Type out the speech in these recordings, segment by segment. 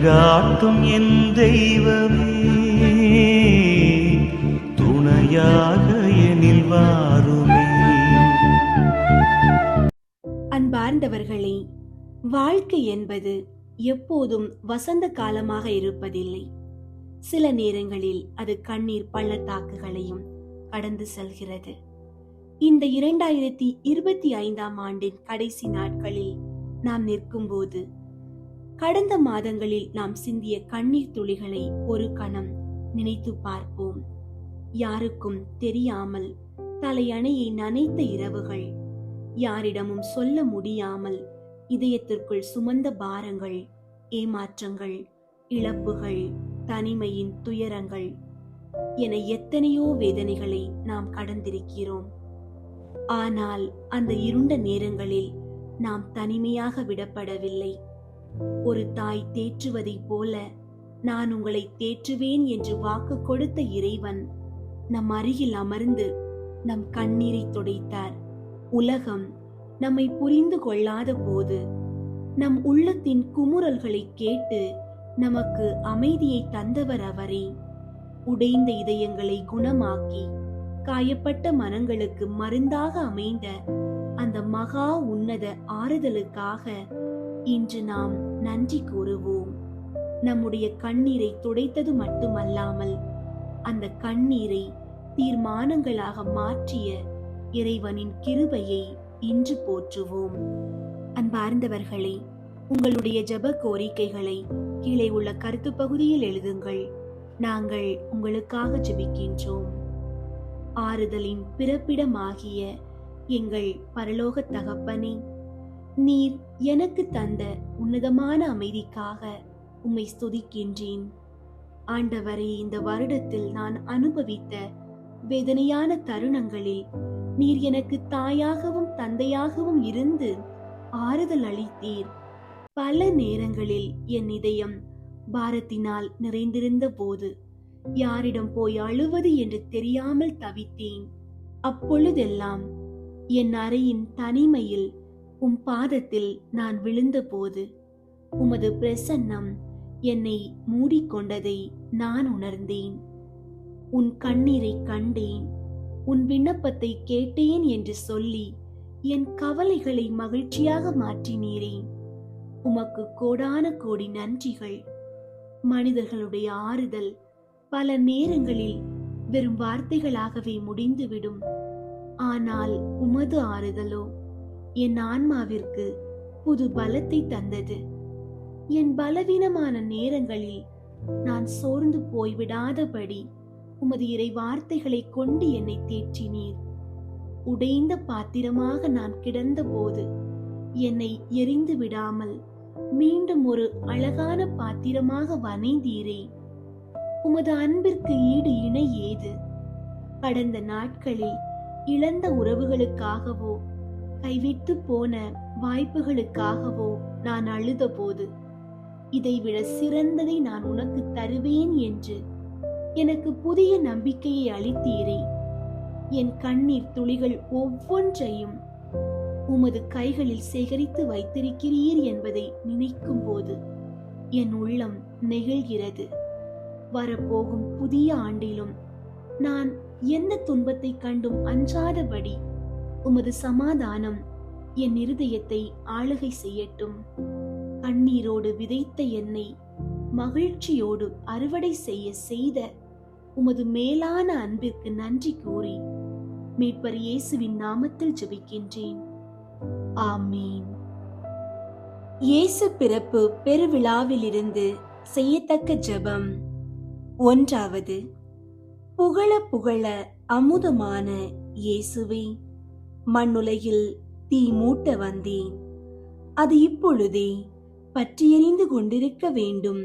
வழிகாட்டும் என் தெய்வமே, துணையாக எனில் வாருமே. அன்பார்ந்தவர்களே, வாழ்க்கை என்பது எப்போதும் வசந்த காலமாக இருப்பதில்லை. சில நேரங்களில் அது கண்ணீர் பள்ளத்தாக்குகளையும் கடந்து செல்கிறது. இந்த 2025ஆம் ஆண்டின் கடைசி நாட்களில் நாம் நிற்கும் போது, கடந்த மாதங்களில் நாம் சிந்திய கண்ணீர் துளிகளை ஒரு கணம் நினைத்து பார்ப்போம். யாருக்கும் தெரியாமல் தலையணையை நனைத்த இரவுகள், யாரிடமும் சொல்ல முடியாமல் இதயத்திற்குள் சுமந்த பாரங்கள், ஏமாற்றங்கள், இழப்புகள், தனிமையின் துயரங்கள் என எத்தனையோ வேதனைகளை நாம் கடந்திருக்கிறோம். ஆனால் அந்த இருண்ட நேரங்களில் நாம் தனிமையாக விடப்படவில்லை. ஒரு தாய் தேற்றுவதைப் போல நான் உங்களை தேற்றுவேன் என்று வாக்கு கொடுத்த இறைவன் நம் அருகில் அமர்ந்து நம் கண்ணீரை துடைத்தார். உலகம் நம்மை புரிந்து கொள்ளாத போது நம் உள்ளத்தின் குமுறல்களை கேட்டு நமக்கு அமைதியை தந்தவர் அவரே. உடைந்த இதயங்களை குணமாக்கி காயப்பட்ட மனங்களுக்கு மருந்தாக அமைந்த அந்த மகா உன்னத ஆறுதலுக்காக இன்று நாம் நன்றி கூறுவோம். நம்முடைய கண்ணீரை துடைத்தது மட்டுமல்லாமல் அந்த கண்ணீரை தீர்மானங்களாக மாற்றிய இறைவனின் கிருபையை இன்று போற்றுவோம். அன்பார்ந்தவர்களே, உங்களுடைய ஜெப கோரிக்கைகளை கீழே உள்ள கருத்து பகுதியில் எழுதுங்கள். நாங்கள் உங்களுக்காக ஜெபிக்கின்றோம். ஆறுதலின் பிறப்பிடமாகிய எங்கள் பரலோக தகப்பனே, நீர் எனக்கு தந்த உன்னதமான அமைதிக்காக உம்மை ஸ்துதிக்கின்றேன். ஆண்டவரே, இந்த வருடத்தில் நான் அனுபவித்த வேதனையான தருணங்களில் நீர் எனக்கு தாயாகவும் தந்தையாகவும் இருந்து ஆறுதல் அளித்தீர். பல நேரங்களில் என் இதயம் பாரத்தினால் நிறைந்திருந்த போது யாரிடம் போய் அழுவது என்று தெரியாமல் தவித்தேன். அப்பொழுதெல்லாம் என் அறையின் தனிமையில் உம் பாதத்தில் நான் விழுந்தபோது உமது பிரசன்னம் என்னை மூடிக்கொண்டதை நான் உணர்ந்தேன். உன் கண்ணீரை கண்டேன், உன் விண்ணப்பத்தை கேட்டேன் என்று சொல்லி என் கவலைகளை மகிழ்ச்சியாக மாற்றினீரே. உமக்கு கோடான கோடி நன்றிகள். மனிதர்களுடைய ஆறுதல் பல நேரங்களில் வெறும் வார்த்தைகளாகவே முடிந்துவிடும். ஆனால் உமது ஆறுதலோ என் ஆன்மாவிற்கு புது பலத்தை தந்தது. என் பலவீனமான நேரங்களில் நான் சோர்ந்து போய்விடாதபடி உமது இறை வார்த்தைகளை கொண்டு என்னை தேற்றினீர். உடைந்த பாத்திரமாக நான் கிடந்த போது என்னை எரிந்து விடாமல் மீண்டும் ஒரு அழகான பாத்திரமாக வனைந்தீரே. உமது அன்பிற்கு ஈடு இணை ஏது? கடந்த நாட்களில் இழந்த உறவுகளுக்காகவோ கைவிட்டு போன வாய்ப்புகளுக்காகவோ நான் அழுத போது, இதைவிட சிறந்ததை நான் உனக்கு தருவேன் என்று எனக்கு புதிய நம்பிக்கையை அளித்தீரே. என் கண்ணீர் துளிகள் ஒவ்வொன்றையும் உமது கைகளில் சேகரித்து வைத்திருக்கிறீர் என்பதை நினைக்கும் போது என் உள்ளம் நெகிழ்கிறது. வரப்போகும் புதிய ஆண்டிலும் நான் எந்த துன்பத்தை கண்டும் அஞ்சாதபடி உமது சமாதானம் என் இருதயத்தை ஆளுகை செய்யட்டும். கண்ணீரோடு விதைத்த என்னை மகிழ்ச்சியோடு அறுவடை செய்த உமது மேலான அன்பிற்கு நன்றி கூறி மீட்பர் இயேசுவின் நாமத்தில் ஜெபிக்கின்றேன். ஆமீன். இயேசு பிறப்பு பெருவிழாவிலிருந்து செய்யத்தக்க ஜெபம். 1. புகழ புகழ அமுதமான இயேசுவே, மண்ணுலகில் தீ மூட்ட வந்தேன். அது இப்பொழுதே பற்றியெறிந்து கொண்டிருக்க வேண்டும்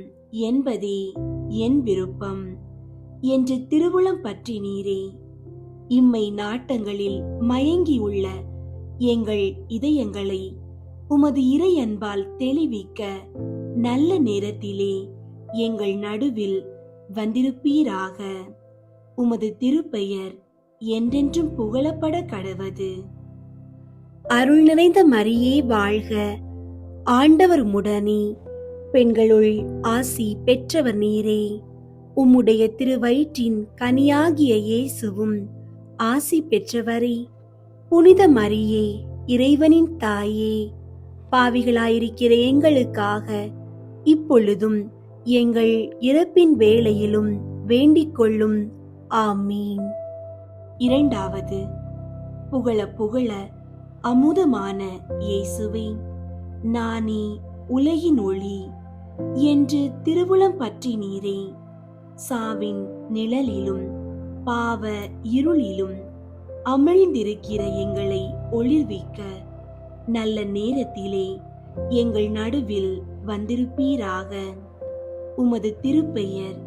என்பதே என் விருப்பம் என்று திருவுளம் பற்றினீரே. இம்மை நாட்டங்களில் மயங்கியுள்ள எங்கள் இதயங்களை உமது இறை அன்பால் தெளிவிக்க நல்ல நேரத்திலே எங்கள் நடுவில் வந்திருப்பீராக. உமது திருப்பெயர் என்றென்றும் புகழப்பட கடவது. அருள் நிறைந்த மரியே வாழ்க, ஆண்டவர் உடனே, பெண்களுள் ஆசி பெற்றவர் நீரே. உம்முடைய திருவயிற்றின் கனியாகிய இயேசுவும் ஆசி பெற்றவரே. புனித மரியே, இறைவனின் தாயே, பாவிகளாயிருக்கிற எங்களுக்காக இப்பொழுதும் எங்கள் இறப்பின் வேளையிலும் வேண்டிக் கொள்ளும். ஆமீன். இரண்டாவது, புகழ புகழ அமுதமான இயேசுவே, நானே உலகின் ஒளி என்று திருவுளம் பற்றி நீரே. சாவின் நிழலிலும் பாவ இருளிலும் அமிழ்ந்திருக்கிற எங்களை ஒளிர்விக்க நல்ல நேரத்திலே எங்கள் நடுவில் வந்திருப்பீராக. உமது திருப்பெயர்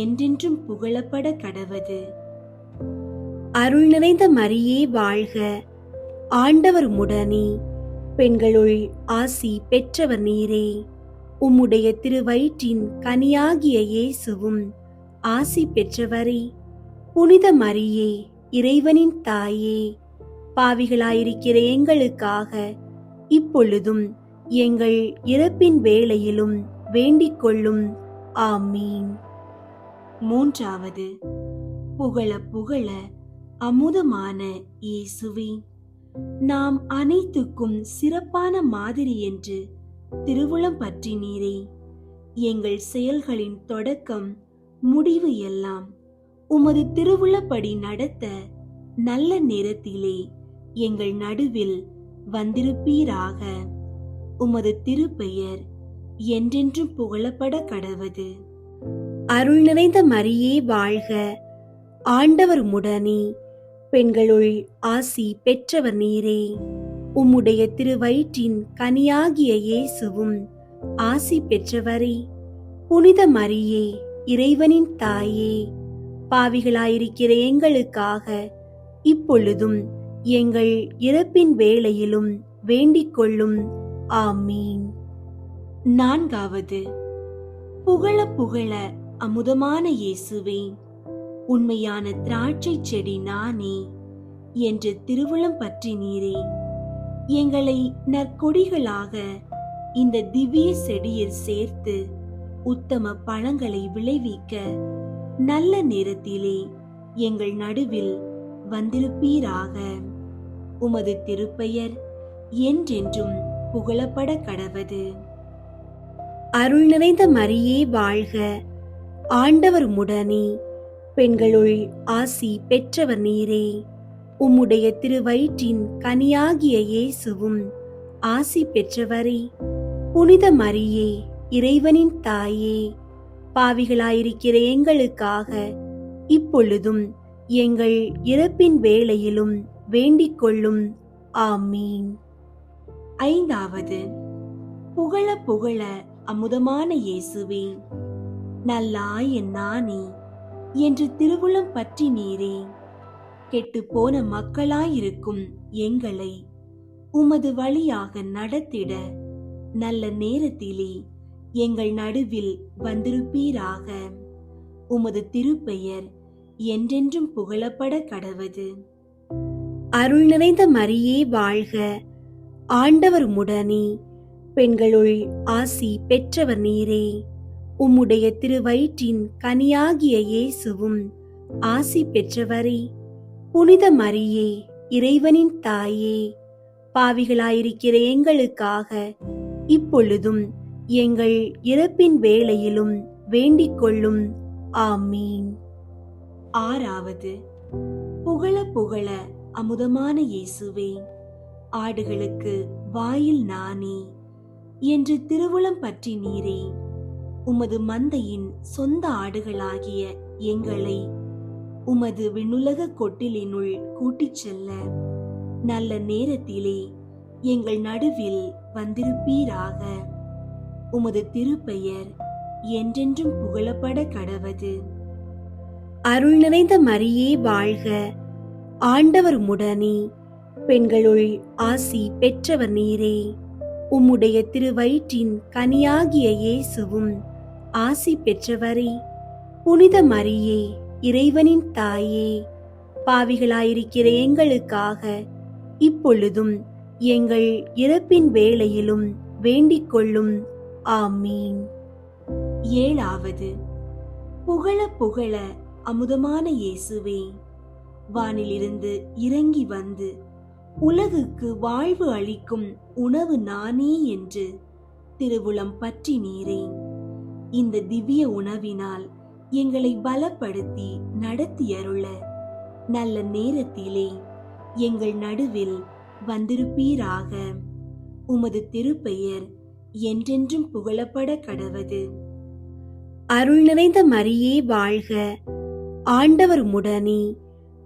என்றென்றும் புகழப்பட கடவது. அருள் நிறைந்த மரியே வாழ்க, ஆண்டவர் உம்முடனே. பெண்களுள் ஆசி பெற்றவர் நீரே. உம்முடைய திருவயிற்றின் கனியாகிய இயேசுவும் ஆசி பெற்றவரே. புனித மரியே, இறைவனின் தாயே, பாவிகளாயிருக்கிற எங்களுக்காக இப்பொழுதும் எங்கள் இறப்பின் வேளையிலும் வேண்டிக் கொள்ளும். ஆமீன். மூன்றாவது, புகழ புகழ அமுதமான இயேசுவே, நாம் அனைத்துக்கும் சிறப்பான மாதிரி என்று திருவுளம் பற்றி நீரே. எங்கள் செயல்களின் தொடக்கம் முடிவு எல்லாம் உமது திருவுளப்படி நடத்த நல்ல நேரத்திலே எங்கள் நடுவில் வந்திருப்பீராக. உமது திருப்பெயர் என்றென்றும் புகழப்பட கடவது. அருள் நிறைந்த மரியே வாழ்க, ஆண்டவர் உம்முடனே. பெண்களுள் ஆசி பெற்றவர் நீரே. உம்முடைய திருவயிற்றின் கனியாகிய இயேசுவும் ஆசி பெற்றவரே. புனித மரியே, இறைவனின் தாயே, பாவிகளாயிருக்கிற எங்களுக்காக இப்பொழுதும் எங்கள் இறப்பின் வேளையிலும் வேண்டிக் கொள்ளும். ஆமீன். நான்காவது, புகழ புகழ அமுதமான இயேசுவே, உண்மையான திராட்சை செடி நானே என்று திருவுளம் பற்றி நீரே. எங்களை நற்கொடிகளாக இந்த திவ்ய செடியில் சேர்த்து உத்தம பழங்களை விளைவிக்க நல்ல நேரத்திலே எங்கள் நடுவில் வந்திருப்பீராக. உமது திருப்பெயர் என்றென்றும் புகழப்பட கடவது. அருள் நிறைந்த மரியே வாழ்க, ஆண்டவர் உம்முடனே. பெண்களுள் ஆசி பெற்றவர் நீரே. உம்முடைய திருவயிற்றின் கனியாகிய இயேசுவும் ஆசி பெற்றவரே. புனித மரியே, இறைவனின் தாயே, பாவிகளாயிருக்கிற எங்களுக்காக இப்பொழுதும் எங்கள் இறப்பின் வேளையிலும் வேண்டிக் கொள்ளும். ஆமீன். ஐந்தாவது, புகழ புகழ அமுதமான இயேசுவே, நல்லாய் என் நானே என்று திருவுளம் பற்றி நீரே. கெட்டு போன மக்களாயிருக்கும் எங்களை உமது வழியாக நடத்திட நல்ல நேரத்திலே எங்கள் நடுவில் வந்திருப்பீராக. உமது திருப்பெயர் என்றென்றும் புகழப்பட கடவது. அருள் நிறைந்த மரியே வாழ்க, ஆண்டவர் உம்முடனே. பெண்களுள் ஆசி பெற்றவர் நீரே. உம்முடைய திருவயிற்றின் கனியாகிய இயேசுவும் ஆசி பெற்றவரே. புனித மரியே, இறைவனின் தாயே, பாவிகளாயிருக்கிற எங்களுக்காக இப்பொழுதும் எங்கள் இறப்பின் வேளையிலும் வேண்டிக் கொள்ளும். ஆமீன். ஆறாவது, புகழ புகழ அமுதமான இயேசுவே, ஆடுகளுக்கு வாயில் நானே என்று திருவுளம் பற்றி நீரே. உமது மந்தையின் சொந்த ஆடுகளாகிய எங்களை உமது விண்ணுலக கொட்டிலினுள் கூட்டிச் செல்ல நல்ல நேரத்திலே எங்கள் நடுவில் வந்திருப்பீராக. உமது திருப்பெயர் என்றென்றும் புகழப்பட கடவது. அருள் நிறைந்த மரியே வாழ்க, ஆண்டவர் உம்முடனே. பெண்களுள் ஆசி பெற்றவர் நீரே. உம்முடைய திருவயிற்றின் கனியாகிய இயேசுவும் ஆசி பெற்றவரே. புனித மரியே, இறைவனின் தாயே, பாவிகளாயிருக்கிற எங்களுக்காக இப்பொழுதும் எங்கள் இறப்பின் வேளையிலும் வேண்டிக் கொள்ளும். ஆமீன். ஏழாவது, புகழ புகழ அமுதமான இயேசுவே, வானிலிருந்து இறங்கி வந்து உலகுக்கு வாழ்வு அளிக்கும் உணவு நானே என்று திருவுளம் பற்றி நீரே. இந்த திவ்ய உணவினால் எங்களை பலப்படுத்தி நடத்தியருள நல்ல நேரத்திலே எங்கள் நடுவில் வந்திருப்பீராக. உமது திருப்பெயர் என்றென்றும் புகழப்பட கடவது. அருள் நிறைந்த மரியே வாழ்க, ஆண்டவர் உம்முடனே,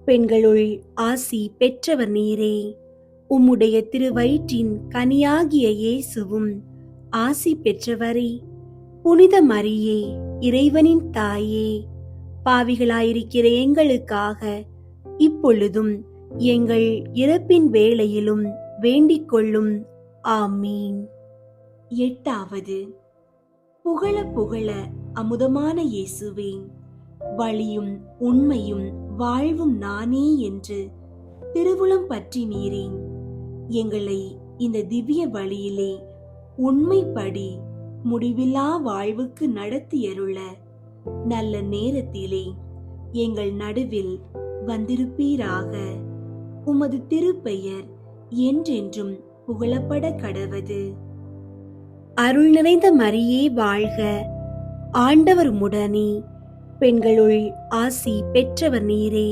பெண்களுள் ஆசி பெற்றவர் நீரே. உம்முடைய திருவயிற்றின் கனியாகிய இயேசுவும் ஆசி பெற்றவரே. புனித மரியே, இறைவனின் தாயே, பாவிகளாயிருக்கிற எங்களுக்காக இப்பொழுதும் எங்கள் இறப்பின் வேளையிலும் வேண்டிக் கொள்ளும். ஆமீன். எட்டாவது, புகழ புகழ அமுதமான இயேசுவே, வழியும் உண்மையும் வாழ்வும் நானே என்று திருவுளம் பற்றி நீரே. எங்களை இந்த திவ்ய வழியிலே உண்மைப்படி முடிவில்லா வாழ்வுக்கு நடத்தியருள நல்ல நேரத்திலே எங்கள் நடுவில் வந்திருப்பீராக. உமது திருப்பெயர் என்றென்றும் புகழப்பட கடவது. அருள் நிறைந்த மரியே வாழ்க, ஆண்டவர் உம்முடனே, பெண்களுள் ஆசி பெற்றவர் நீரே.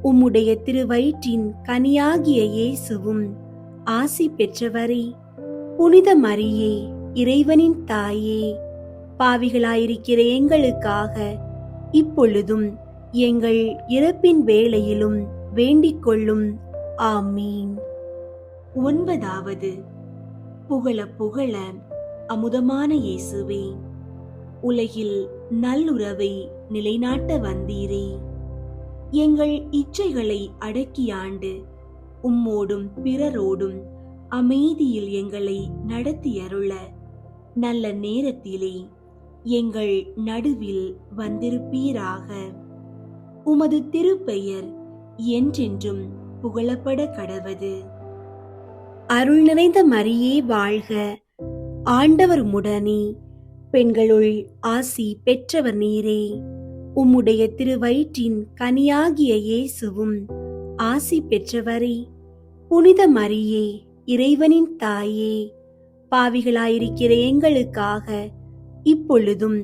உம்முடைய திருவயிற்றின் கனியாகிய இயேசுவும் ஆசி பெற்றவரே. புனித மரியே, இறைவனின் தாயே, பாவிகளாயிருக்கிற எங்களுக்காக இப்பொழுதும் எங்கள் இறப்பின் வேளையிலும் வேண்டிக் கொள்ளும். ஆமீன். ஒன்பதாவது, புகழ புகழ அமுதமான இயேசுவே, உலகில் நல்லுறவை நிலைநாட்ட வந்தீரே. எங்கள் இச்சைகளை அடக்கியாண்டு உம்மோடும் பிறரோடும் அமைதியில் எங்களை நடத்தியருள நல்ல நேரத்திலே எங்கள் நடுவில் வந்திருப்பீராக. உமது திருப்பெயர் என்றென்றும் புகழப்பட கடவது. அருள் நிறைந்த மரியே வாழ்க, ஆண்டவர் உம்முடனே, பெண்களுள் ஆசி பெற்றவர் நீரே. உம்முடைய திருவயிற்றின் கனியாகிய இயேசுவும் ஆசி பெற்றவரே. புனித மரியே, இறைவனின் தாயே, பாவிகளாயிருக்கிற எங்களுக்காக இப்பொழுதும்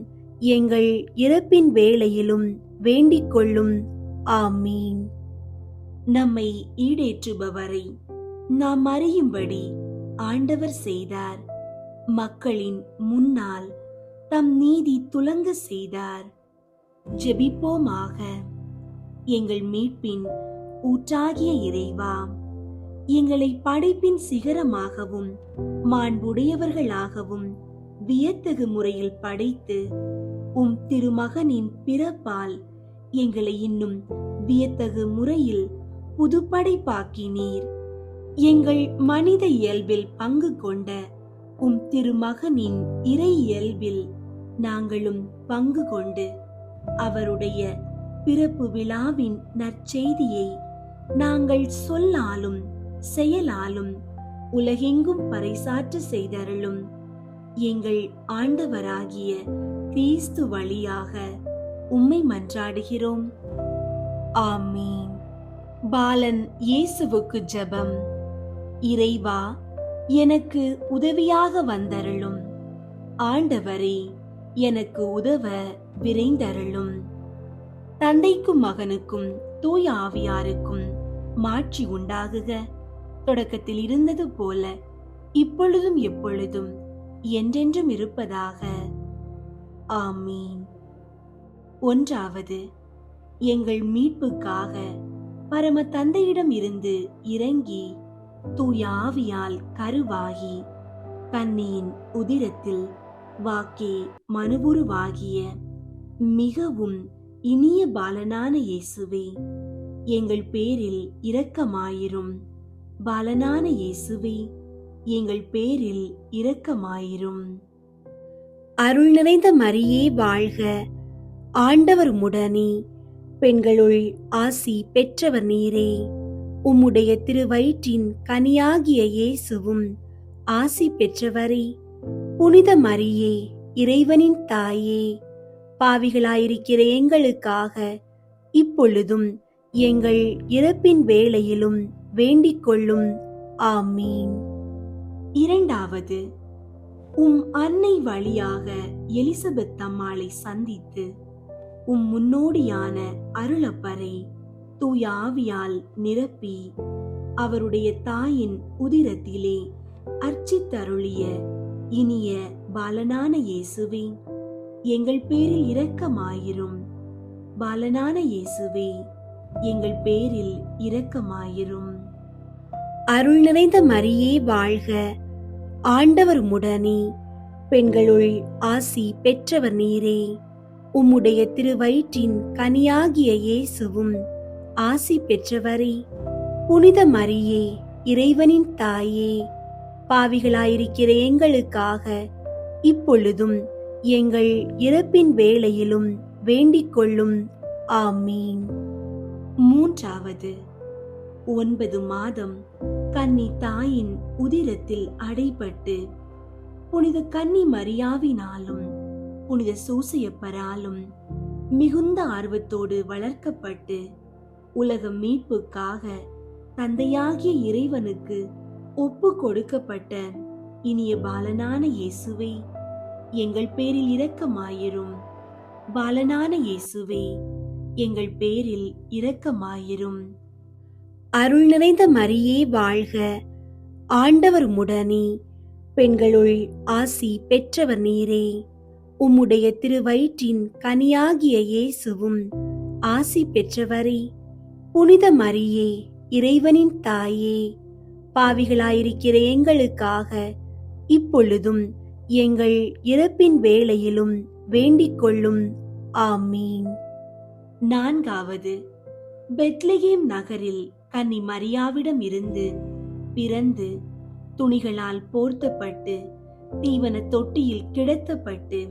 எங்கள் இறப்பின் வேளையிலும் வேண்டிக் கொள்ளும். ஆமீன். நம்மை ஈடேற்றுபவரை நாம் அறியும்படி ஆண்டவர் செய்தார். மக்களின் முன்னால் தம் நீதி துலங்க செய்தார். ஜெபிப்போமாக. எங்கள் மீட்பின் ஊற்றாகிய இறைவா, எங்களை படைப்பின் சிகரமாகவும் மாண்புடையவர்களாகவும் வியத்தகு முறையில் படைத்து உம் திருமகனின் பிறப்பால் எங்களை இன்னும் வியத்தகு முறையில் புதுப்படைப்பாக்கினீர். எங்கள் மனித இயல்பில் பங்கு கொண்ட உம் திருமகனின் இறை இயல்பில் நாங்களும் பங்கு கொண்டு அவருடைய பிறப்பு விழாவின் நற்செய்தியை நாங்கள் சொல்லாலும் செயலாலும் உலகெங்கும் பறைசாற்ற செய்தருளும். எங்கள் ஆண்டவராகிய கிறிஸ்து வழியாக உம்மை மன்றாடுகிறோம். ஆமீன். பாலன் இயேசுவுக்கு ஜெபம். இறைவா, எனக்கு உதவியாக வந்தருளும். ஆண்டவரே, எனக்கு உதவ விரைந்தருளும். தந்தைக்கும் மகனுக்கும் தூய ஆவியாருக்கும் மாட்சி உண்டாகுக. தொடக்கத்தில் இருந்தது போல இப்பொழுதும் எப்பொழுதும் என்றென்றும் இருப்பதாக. ஆமீன். ஒன்றாவது, எங்கள் மீட்புக்காக பரம தந்தையிடம் இருந்து இறங்கி தூய ஆவியால் கருவாகி கன்னியின் உதிரத்தில் வாக்கே மனுவுருவாகிய மிகவும் இனிய பாலனான இயேசுவே, எங்கள் பேரில் இரக்கமாயிரும். பாலனான இயேசுவே, எங்கள் பேரில் இரக்கமாயிரும். அருள் நிறைந்த மரியே வாழ்க, ஆண்டவர் உம்முடனே, பெண்களுள் ஆசி பெற்றவர் நீரே. உம்முடைய திருவயிற்றின் கனியாகிய இயேசுவும் ஆசி பெற்றவரே. புனித மரியே, இறைவனின் தாயே, பாவிகளாயிருக்கிற எங்களுக்காக இப்பொழுதும் எங்கள் இறப்பின் வேளையிலும் வேண்டிக் கொள்ளும். ஆமீன். இரண்டாவது, உம் அன்னை வழியாக எலிசபெத் அம்மாளை சந்தித்து உம் முன்னோடியான அருளப்பரை தூய ஆவியால் நிரப்பி அவருடைய தாயின் உதிரத்திலே அர்ச்சித்தருளிய இனிய பாலனான இயேசுவே, எங்கள் பேரில் இரக்கமாயிரும். பாலனான இயேசுவே, எங்கள் பேரில் இரக்கமாயிரும். அருள் நிறைந்த மரியே வாழ்க, ஆண்டவர் உம்முடனே, பெண்களுள் ஆசி பெற்றவர் நீரே. உம்முடைய திருவயிற்றின் கனியாகிய இயேசுவும் ஆசி பெற்றவரே. புனித மரியே, இறைவனின் தாயே, பாவிகளாயிருக்கிற எங்களுக்காக இப்பொழுதும் எங்கள் இறப்பின் வேளையிலும் வேண்டிக் கொள்ளும். ஆமீன். மூன்றாவது, 9 மாதம் கன்னி தாயின் உதிரத்தில் அடைபட்டு புனித கன்னி மரியாவினாலும் புனித சூசையப்பராலும் மிகுந்த ஆர்வத்தோடு வளர்க்கப்பட்டு உலக மீட்புக்காக தந்தையாகிய இறைவனுக்கு ஒப்பு கொடுக்கப்பட்ட இனிய பாலனான இயேசுவே, எங்கள் பேரில் இரக்கமாயிரும். பாலனான இயேசுவே, எங்கள் பேரில் இரக்கமாயிரும். அருள் நிறைந்த மரியே வாழ்க, ஆண்டவர் உம்முடனே, பெண்களுள் ஆசி பெற்றவர் நீரே. உம்முடைய திருவயிற்றின் கனியாகிய இயேசுவும் ஆசி பெற்றவரே. புனித மரியே, இறைவனின் தாயே, பாவிகளாயிருக்கிற எங்களுக்காக இப்பொழுதும் எங்கள் இறப்பின் வேளையிலும் வேண்டிக் கொள்ளும். ஆமீன். நான்காவது, பெத்லகேம் நகரில் கன்னி மரியாவிடம் இருந்து பிறந்து துணிகளால் போர்த்தப்பட்டு தீவன தொட்டியில் கிடத்தப்பட்டு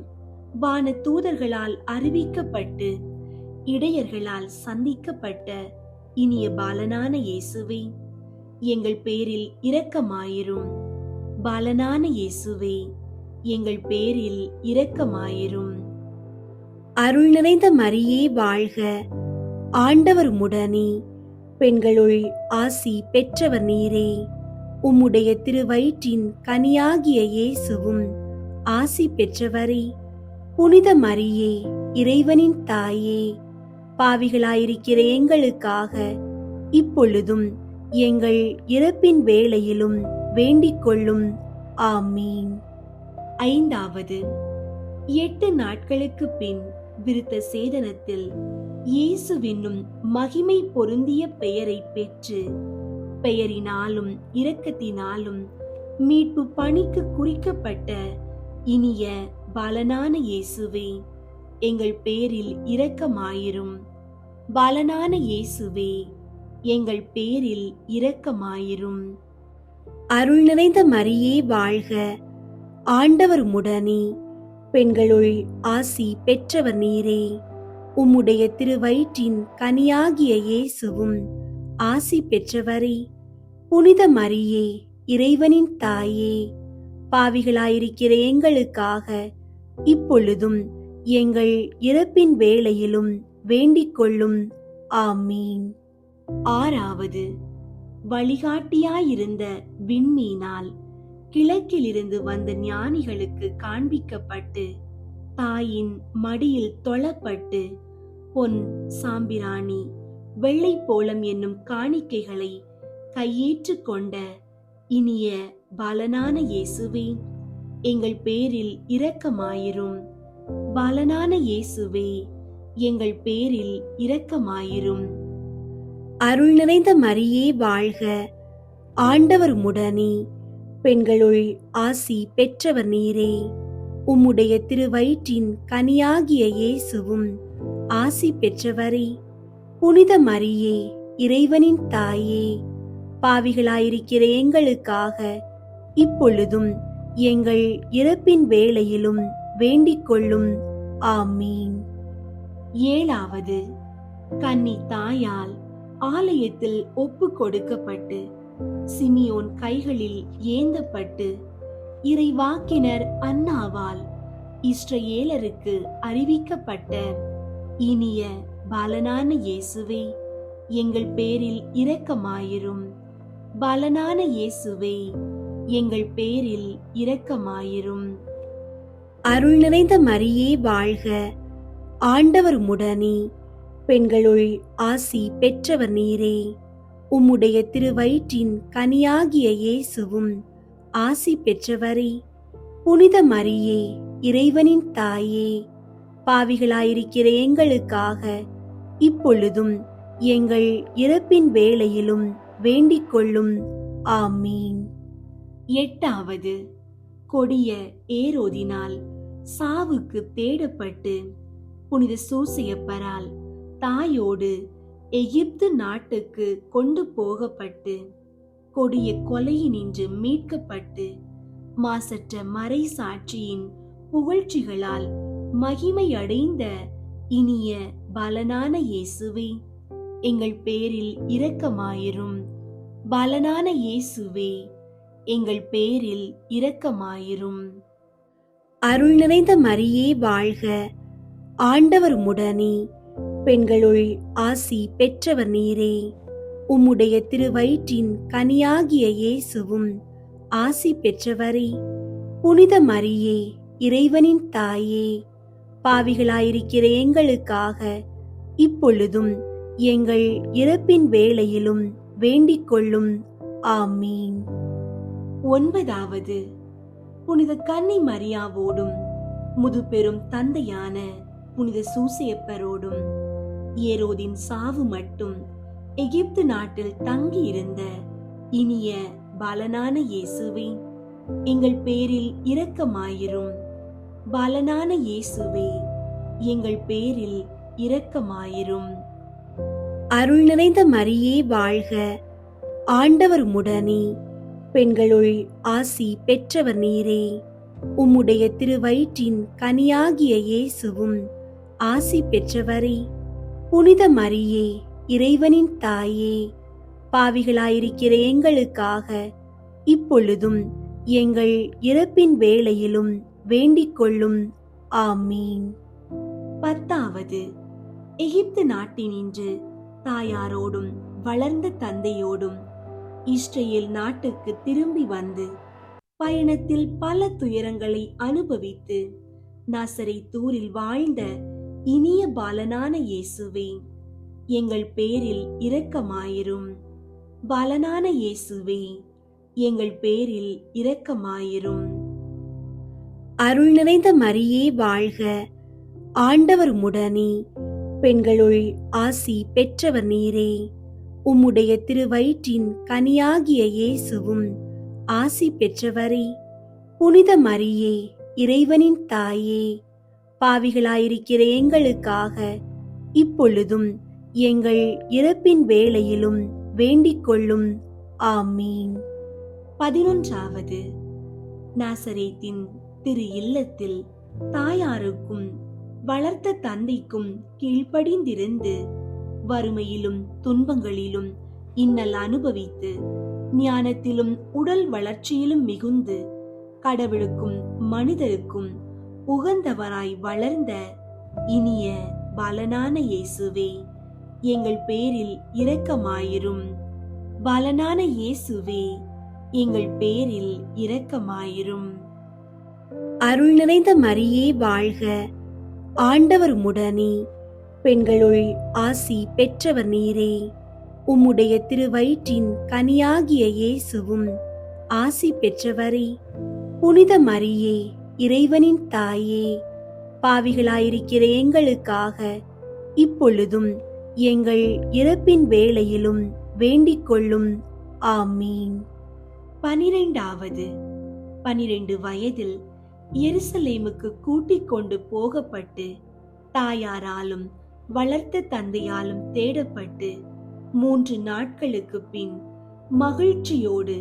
வான தூதர்களால் அறிவிக்கப்பட்டு இடையர்களால் சந்திக்கப்பட்ட இனிய பாலனான இயேசுவே, எங்கள் பேரில் இரக்கமாயிரும். பாலனான இயேசுவே, எங்கள் பேரில் இரக்கமாயிரும். அருள் நிறைந்த மரியே வாழ்க, ஆண்டவர் உம்முடனே, பெண்களுள் ஆசி பெற்றவர் நீரே. உம்முடைய திருவயிற்றின் கனியாகிய இயேசுவும் ஆசி பெற்றவரே. புனித மரியே, இறைவனின் தாயே, பாவிகளாயிருக்கிற எங்களுக்காக இப்பொழுதும் எங்கள் இறப்பின் வேளையிலும் வேண்டிக் கொள்ளும். ஆமீன். ஐந்தாவது, 8 நாட்களுக்கு பின் விருத்த சேதனத்தில் இயேசுவென்னும் மகிமை பொருந்திய பெயரை பெற்று பெயரினாலும் இரக்கத்தினாலும் மீட்பு பணிக்கு குறிக்கப்பட்ட இனிய பாலனான இயேசுவே, எங்கள் பேரில் இரக்கமாயிரும். பாலனான இயேசுவே, எங்கள் பேரில் இரக்கமாயிரும். அருள் நிறைந்த மரியே வாழ்க, ஆண்டவர் உம்முடனே, பெண்களுள் ஆசி பெற்றவர் நீரே. உம்முடைய திருவயிற்றின் கனியாகிய இயேசுவும் ஆசி பெற்றவரே. புனித மரியே, இறைவனின் தாயே, பாவிகளாயிருக்கிற எங்களுக்காக இப்பொழுதும் எங்கள் இறப்பின் வேளையிலும் வேண்டிக் கொள்ளும். ஆமீன். ஆறாவது, வழிகாட்டியாயிருந்த விண்மீனால் கிழக்கிலிருந்து வந்த ஞானிகளுக்கு காண்பிக்கப்பட்டு தாயின் மடியில் தொழப்பட்டு பொன், சாம்பிராணி, வெள்ளை போலம் என்னும் காணிக்கைகளை கையேற்று கொண்ட இனிய பாலனான இயேசுவே, எங்கள் பேரில் இரக்கமாயிரும். பாலனான இயேசுவே, எங்கள் பேரில் இரக்கமாயிரும். அருள் நிறைந்த மரியே வாழ்க, ஆண்டவர் உம்முடனே, பெண்களுள் ஆசி பெற்றவர் நீரே. உம்முடைய திருவயிற்றின் கனியாகிய இயேசுவும் ஆசி பெற்றவரே. புனித மரியே, இறைவனின் தாயே, பாவிகளாயிருக்கிற எங்களுக்காக இப்பொழுதும் எங்கள் இறப்பின் வேளையிலும் வேண்டிக் கொள்ளும். ஆமீன். ஏழாவது, கன்னி தாயால் ஆலயத்தில் ஒப்பு கொடுக்கப்பட்டு சிமியோன் கைகளில் ஏந்தப்பட்டு இறைவாக்கினர் அன்னாவால் இஸ்ரவேலருக்கு அறிவிக்கப்பட்ட இனிய பாலனான இயேசுவே, எங்கள் பேரில் இரக்கமாயிரும். பாலனான இயேசுவே, எங்கள் பேரில் இரக்கமாயிரும். அருள் நிறைந்த மரியே வாழ்க, ஆண்டவர் உம்முடனே, பெண்களுள் ஆசி பெற்றவர் நீரே. உம்முடைய திருவயிற்றின் கனியாகிய இயேசுவும் ஆசி பெற்றவரே. புனித மரியே, இறைவனின் தாயே, பாவிகளாயிருக்கிற எங்களுக்காக இப்பொழுதும் எங்கள் இறப்பின் வேளையிலும் வேண்டிக் கொள்ளும். ஆமீன். 8வது, கொடிய ஏரோதினால் சாவுக்கு தேடப்பட்டு புனித சூசையப்பரால் தாயோடு எகிப்து நாட்டுக்கு கொண்டு போகப்பட்டு கொடிய கொலையினின்று மீட்கப்பட்டு மாசற்ற மறை சாட்சியின் புகழ்ச்சிகளால் மகிமை அடைந்த இனிய பலனான இயேசுவே, எங்கள் பேரில் இரக்கமாயிரும். பலனான இயேசுவே, எங்கள் பேரில் இரக்கமாயிரும். அருள் நிறைந்த மரியே வாழ்க, ஆண்டவர் உம்முடனே, பெண்களுள் ஆசி பெற்றவர் நீரே. உம்முடைய திருவயிற்றின் கனியாகிய இயேசுவும் ஆசி பெற்றவரே. புனித மரியே, இறைவனின் தாயே, பாவிகளாயிருக்கிற எங்களுக்காக இப்பொழுதும் எங்கள் இறப்பின் வேளையிலும் வேண்டிக் கொள்ளும். ஆமீன். 9வது, புனித கன்னி மரியாவோடும் முதுபெரும் தந்தையான புனித சூசையப்பரோடும் ஏரோதின் சாவு மட்டும் எகிப்து நாட்டில் தங்கியிருந்த இனிய பாலனான இயேசுவே, எங்கள் பேரில் இரக்கமாயிரும். பாலனான இயேசுவே, எங்கள் பேரில் இரக்கமாயிரும். அருள் நிறைந்த மரியே வாழ்க, ஆண்டவர் உம்முடனே, பெண்களுள் ஆசி பெற்றவர் நீரே. உம்முடைய திருவயிற்றின் கனியாகிய இயேசுவும் ஆசி பெற்றவரே. புனித மரியே, இறைவனின் தாயே, பாவிகளாயிருக்கிற எங்களுக்காக இப்பொழுதும் எங்கள் இறப்பின் வேளையிலும் வேண்டிக் கொள்ளும். ஆமீன். 10வது, எகிப்து நாட்டினின்று தாயாரோடும் வளர்ந்த தந்தையோடும் இஸ்ரேல் நாட்டுக்கு திரும்பி வந்து பயணத்தில் பல துயரங்களை அனுபவித்து நாசரேத்தூரில் வாழ்ந்த இனிய பாலனான இயேசுவே, எங்கள் பேரில் இரக்கமாயிரும். பாலனான இயேசுவே, எங்கள் பேரில் இரக்கமாயிரும். அருள் நிறைந்த மரியே வாழ்க, ஆண்டவர் உம்முடனே, பெண்களுள் ஆசி பெற்றவர் நீரே. உம்முடைய திருவயிற்றின் கனியாகிய இயேசுவும் ஆசி பெற்றவரே. புனித மரியே, இறைவனின் தாயே, பாவிகளாயிருக்கிற எங்களுக்காக இப்பொழுதும் எங்கள் இறப்பின் வேளையிலும் வேண்டிக் கொள்ளும். ஆமீன். 11வது, நாசரேத்தின் திரு இல்லத்தில் தாயாருக்கும் வளர்த்த தந்தைக்கும் கீழ்ப்படிந்திருந்து வறுமையிலும் துன்பங்களிலும் இன்னல் அனுபவித்து ஞானத்திலும் உடல் வளர்ச்சியிலும் மிகுந்து கடவுளுக்கும் மனிதருக்கும் உகந்தவராய் வளர்ந்த இனிய பாலனான இயேசுவே, எங்கள் பேரில் இரக்கமாயிரும். பாலனான இயேசுவே, எங்கள் பேரில் இரக்கமாயிரும். அருள் நிறைந்த மரியே வாழ்க, ஆண்டவர் உம்முடனே, பெண்களுள் ஆசி பெற்றவர் நீரே. உம்முடைய திருவயிற்றின் கனியாகிய இயேசுவும் ஆசி பெற்றவரே. புனித மரியே, இறைவனின் தாயே, பாவிகளாயிருக்கிற எங்களுக்காக இப்பொழுதும் எங்கள் இறப்பின் வேளையிலும் வேண்டிக் கொள்ளும். ஆமீன். 12வது, 12 வயதில் எருசலேமுக்கு கூட்டிக் கொண்டு போகப்பட்டு தாயாராலும் வளர்த்த தந்தையாலும் தேடப்பட்டு 3 நாட்களுக்கு பின் மகிழ்ச்சியோடு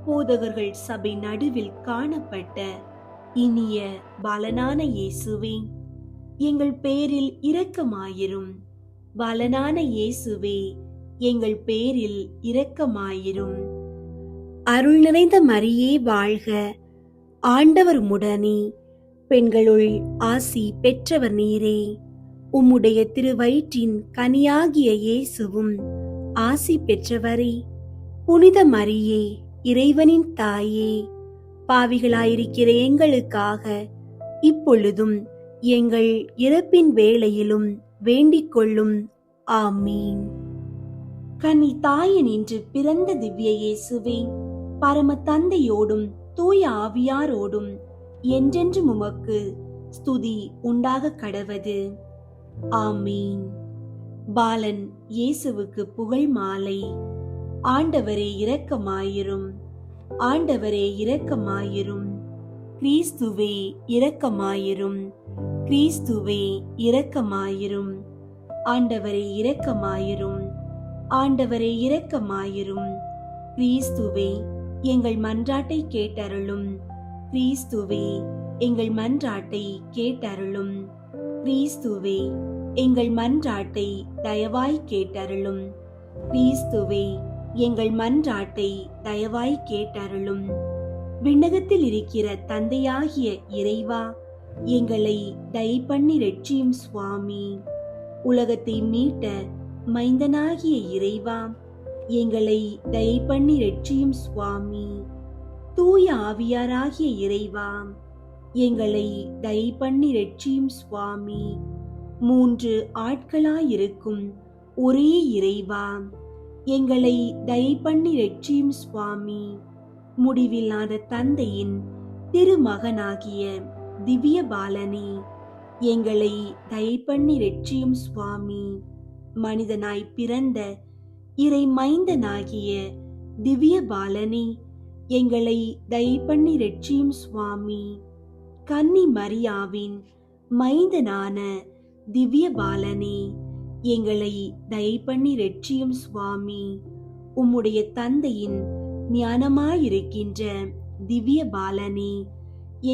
போதகர்கள் சபை நடுவில் காணப்பட்ட இனிய பாலனான இயேசுவே, எங்கள் பேரில் இரக்கமாயிரும். பாலனான இயேசுவே, எங்கள் பேரில் இரக்கமாயிரும். அருள் நிறைந்த மரியே வாழ்க, ஆண்டவர் உம்முடனே, பெண்களுள் ஆசி பெற்றவர் நீரே. உம்முடைய திருவயிற்றின் கனியாகிய இயேசுவும் ஆசி பெற்றவரே. புனித மரியே, இறைவனின் தாயே, பாவிகளாயிருக்கிற எங்களுக்காக இப்பொழுதும் எங்கள் இறப்பின் வேளையிலும் வேண்டிக் கொள்ளும். ஆமீன். கன்னி தாயினின்று பிறந்த திவ்ய இயேசுவே, பரம தந்தையோடும் தூய ஆவியாரோடும் என்றென்றும் உமக்கு ஸ்துதி உண்டாக கடவது. ஆமீன். பாலன் இயேசுவுக்கு புகழ் மாலை. ஆண்டவரே இரக்கமாயிரும், ஆண்டவரே இரக்கமாயிரும், கிறிஸ்துவே இரக்கமாயிரும், கிறிஸ்துவே இரக்கமாயிரும், ஆண்டவரே இரக்கமாயிரும், ஆண்டவரே இரக்கமாயிரும், கிறிஸ்துவே எங்கள் மன்றாட்டை கேட்டருளும், கிறிஸ்துவே எங்கள் மன்றாட்டை கேட்டருளும், கிறிஸ்துவே எங்கள் மன்றாட்டை தயவாய் கேட்டருளும், கிறிஸ்துவே எங்கள் மன்றாட்டை தயவாய் கேட்டருளும். விண்ணகத்தில் இருக்கிற தந்தையாகிய இறைவா, எங்களை தயை பண்ணி ரட்சியும் சுவாமி. உலகத்தை மீட்ட மைந்தனாகிய இறைவா, எங்களை தயை பண்ணி ரட்சியும் சுவாமி. தூய ஆவியாராகிய இறைவா, எங்களை தயை பண்ணி ரட்சியும் சுவாமி. மூன்று ஆட்களாயிருக்கும் ஒரே இறைவா, எங்களை தயை பண்ணி ரட்சியும் சுவாமி. முடிவில்லாத தந்தையின் திருமகனாகிய திவ்ய பாலனே, எங்களை தயை பண்ணி ரட்சியும் சுவாமி. மனிதனாய் பிறந்த இறை மைந்தனாகிய திவ்ய பாலனே, எங்களை தயை பண்ணி ரட்சியும் சுவாமி. கன்னி மரியாவின் மைந்தனான திவ்ய பாலனே, எங்களை தயை பண்ணி ரட்சியும் சுவாமி. உம்முடைய தந்தையின் ஞானமாயிருக்கின்ற திவ்ய பாலனே,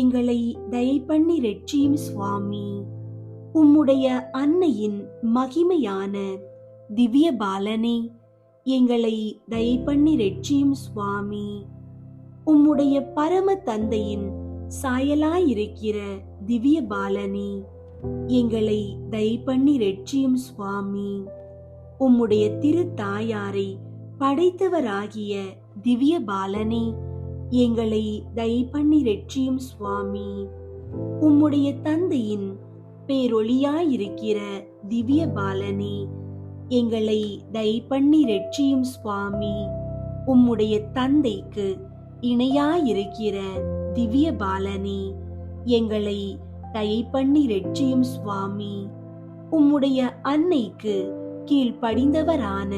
எங்களை தயை பண்ணி ரட்சியும் சுவாமி. உம்முடைய அன்னையின் மகிமையான திவ்ய பாலனே, எங்களை தயை பண்ணி ரட்சியும் சுவாமி. உம்முடைய பரம தந்தையின் சாயலாயிருக்கிற திவ்ய பாலனே, எங்களை தயை பண்ணி ரட்சியும் சுவாமி. உம்முடைய திரு தாயாரை படைத்தவராகிய திவ்ய பாலனே, எங்களை தயை பண்ணி ரட்சியும் சுவாமி. உம்முடைய தந்தையின் பேரொளியாயிருக்கிற திவ்ய பாலனே, எங்களை தயை பண்ணி ரட்சியும் சுவாமி. உம்முடைய தந்தைக்கு இணையாயிருக்கிற திவ்ய பாலனே, எங்களை தயை பண்ணி ரட்சியும் சுவாமி. உம்முடைய அன்னைக்கு கீழ்ப்படிந்தவரான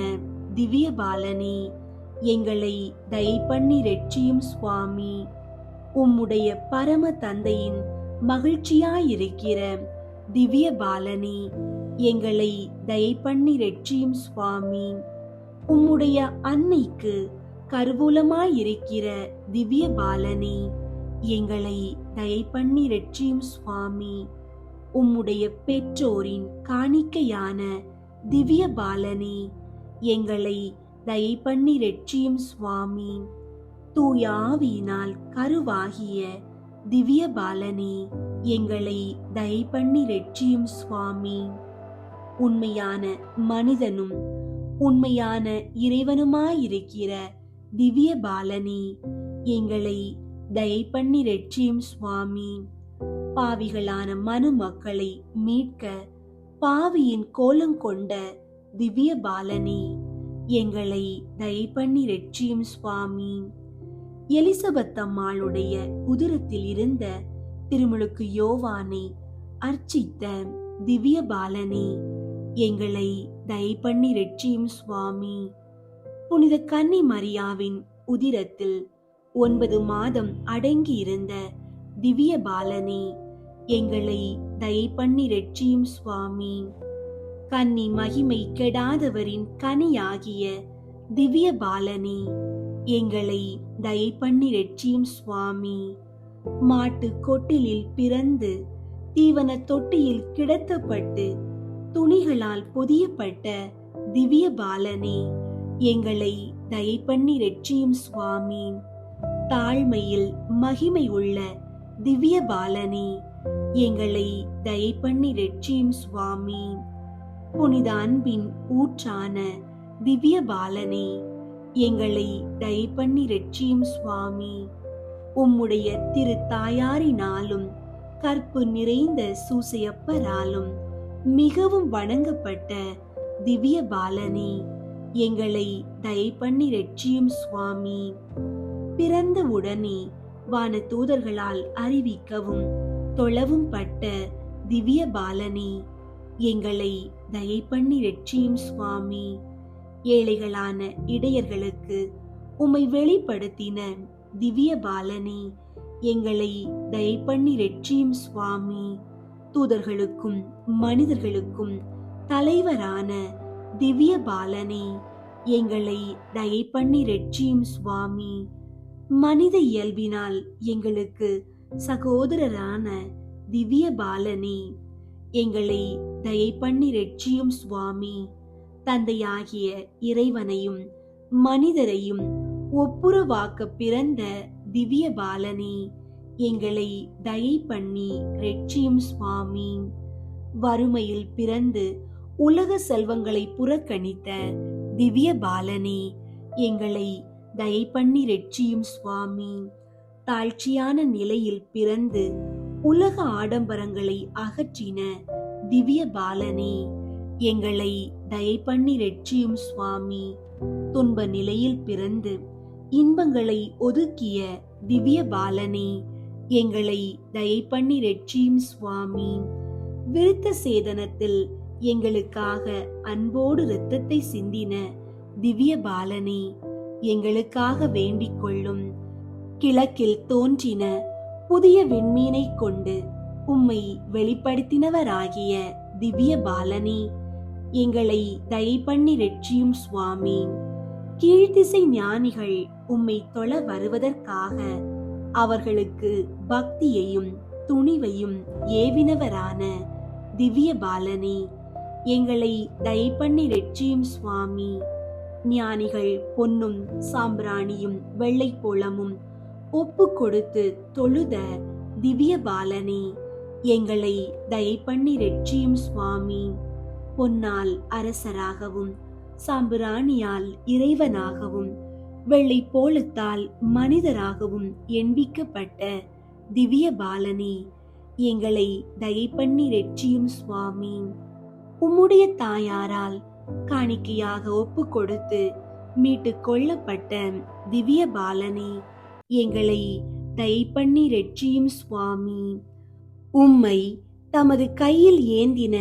திவ்ய பாலனே, எங்களை தயை பண்ணி ரட்சியும் சுவாமி. உம்முடைய பரம தந்தையின் மகிழ்ச்சியாயிருக்கிற திவ்ய பாலனே, எங்களை தயை பண்ணி ரட்சியும் சுவாமி. உம்முடைய அன்னைக்கு கருவூலமாயிருக்கிற திவ்ய பாலனே, எங்களை தயை பண்ணி ரட்சியும் சுவாமி. உம்முடைய பெற்றோரின் காணிக்கையான திவ்ய பாலனே, எங்களை தயை பண்ணி ரட்சியும் சுவாமி. தூய ஆவியினால் கருவாகிய திவ்ய பாலனே, எங்களை தயை பண்ணி ரட்சியும் சுவாமி. உண்மையான மனிதனும் உண்மையான இறைவனுமாயிருக்கிற திவ்ய பாலனே, எங்களை தயை பண்ணி ரட்சியும் சுவாமி. பாவிகளான மனுமக்களை மீட்க பாவியின் கோலங்கொண்ட திவ்ய பாலனே, எங்களை தயை பண்ணி ரட்சியும் சுவாமி. எலிசபெத் அம்மாளுடைய உதரத்தில் இருந்த திருமுழுக்கு யோவானை அர்ச்சித்த திவ்ய பாலனே, எங்களை தயை பண்ணி ரட்சியும் சுவாமி. புனித கன்னி மரியாவின் உதிரத்தில் 9 மாதம் அடங்கி இருந்த திவ்ய பாலனே, எங்களை தயை பண்ணி ரட்சியும் சுவாமி. கன்னி மகிமை கெடாதவரின் கனியாகிய திவ்ய பாலனே, எங்களை தயை பண்ணி ரட்சியும் சுவாமி. மாட்டு கொட்டிலில் பிறந்து தீவன தொட்டியில் கிடத்தப்பட்டு துணிகளால் பொதியப்பட்ட திவ்ய பாலனே, எங்களை தயை பண்ணி ரட்சியும் சுவாமி. தாழ்மையில் மகிமை உள்ள திவ்ய பாலனே, எங்களை தயை பண்ணி ரட்சியும் சுவாமி. புனித அன்பின் ஊற்றான திவ்ய பாலனே, எங்களை தயை பண்ணி ரட்சியும் சுவாமி. உம்முடைய திரு தாயாரினாலும் கற்பு நிறைந்த சூசையப்பராலும் மிகவும் வணங்கப்பட்ட திவ்ய பாலனே, எங்களை தயை பண்ணி ரட்சியும் சுவாமி. பிறந்த உடனே வான தூதர்களால் அறிவிக்கவும் தொழவும் பட்ட திவ்ய பாலனே, எங்களை தயை பண்ணி ரட்சியும் சுவாமி. ஏழைகளான இடையர்களுக்கு உம்மை வெளிப்படுத்தின திவ்ய பாலனே, எங்களை தயை பண்ணி ரட்சியும் சுவாமி. தூதர்களுக்கும் மனிதர்களுக்கும் தலைவரான திவ்ய பாலனே, எங்களை தயை பண்ணி ரட்சியும் சுவாமி. மனித இயல்பினால் எங்களுக்கு சகோதரரான திவ்ய பாலனே, எங்களை தயை பண்ணி ரட்சியும் சுவாமி. தந்தையாகிய இறைவனையும் மனிதரையும் ஒப்புரவாக்க பிறந்த திவ்ய பாலனே, எங்களை தயை பண்ணி ரட்சியும் சுவாமி. வறுமையில் பிறந்து உலக செல்வங்களை புறக்கணித்த திவ்ய பாலனே, எங்களை தயை பண்ணி ரட்சியும் சுவாமி. தாழ்ச்சியான நிலையில் பிறந்து உலக ஆடம்பரங்களை அகற்றின திவ்ய பாலனே, எங்களை தயை பண்ணி ரட்சியும் சுவாமி. துன்ப நிலையில் பிறந்து இன்பங்களை ஒதுக்கிய திவ்ய பாலனே, எங்களை தயை பண்ணி ரட்சியும் சுவாமி. விருத்த சேதனத்தில் எங்களுக்காக அன்போடு இரத்தத்தை சிந்தின திவ்ய பாலனே, எங்களுக்காக வேண்டிக் கொள்ளும். கிழக்கில் தோன்றின புதிய விண்மீனை கொண்டு உம்மை வெளிப்படுத்தினவராகிய திவ்ய பாலனே, எங்களை தயை பண்ணி ரட்சியும் சுவாமி. கீழ்த்திசை ஞானிகள் உம்மை தொழ வருவதற்காக அவர்களுக்கு பக்தியையும் துணிவையும் ஏவினவரான திவ்ய பாலனே, எங்களை தயை பண்ணி ரட்சியும் சுவாமி. ஞானிகள் பொன்னும் சாம்பிராணியும் வெள்ளை போளமும் ஒப்பு கொடுத்து தொழுத திவ்ய பாலனே, எங்களை தயை பண்ணி ரட்சியும் சுவாமி. பொன்னால் அரசராகவும் சாம்பிராணியால் இறைவனாகவும் வெள்ளை போலத்தால் மனிதராகவும் எண்பிக்கப்பட்ட திவ்ய பாலனே, எங்களை தயை பண்ணி ரட்சியும் சுவாமி. உம்முடைய தாயாரால் காணிக்கையாக ஒப்பு கொடுத்து மீட்டு கொள்ளப்பட்ட திவ்ய பாலனே, எங்களை தயை பண்ணி ரட்சியும் சுவாமி. உம்மை தமது கையில் ஏந்தின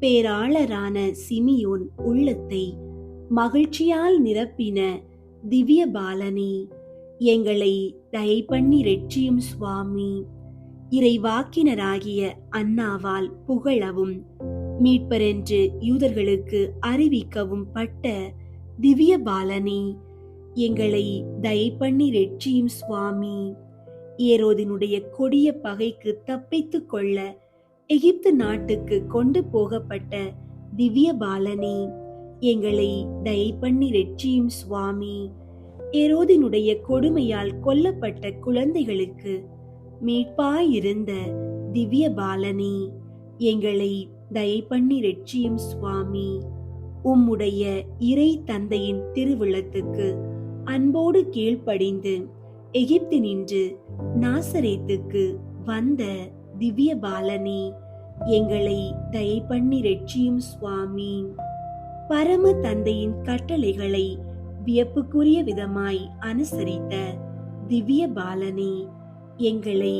பேராளரான சிமியோன் உள்ளத்தை மகிழ்ச்சியால் நிரப்பின திவ்ய பாலனே, எங்களை தயை பண்ணி ரட்சியும் சுவாமி. இறைவாக்கினராகிய அன்னாவால் புகழவும் மீட்பரென்று யூதர்களுக்கு அறிவிக்கவும் பட்ட திவ்ய பாலனே, எங்களை தயை பண்ணி ரட்சியும் சுவாமி. ஏரோதினுடைய கொடிய பகைக்கு தப்பித்துக் கொள்ள எகிப்து நாட்டுக்கு கொண்டு போகப்பட்ட திவ்ய பாலனே, எங்களை தயை பண்ணி ரட்சியும் சுவாமி. ஏரோதினுடைய கொடுமையால் கொல்லப்பட்ட குழந்தைகளுக்கு மீட்பாயிருந்த திவ்ய பாலனே, எங்களை தயை பண்ணி ரட்சியும் சுவாமி. உம்முடைய இறை தந்தையின் திருவிழத்துக்கு அன்போடு கீழ்ப்படிந்து எகிப்தினின்று நாசரேத்துக்கு வந்த திவ்ய பாலனே, எங்களை தயை பண்ணி ரட்சியும் சுவாமி. பரம தந்தையின் கட்டளைகளை வியப்புக்குரிய விதமாய் அனுசரித்த திவ்ய பாலனே, எங்களை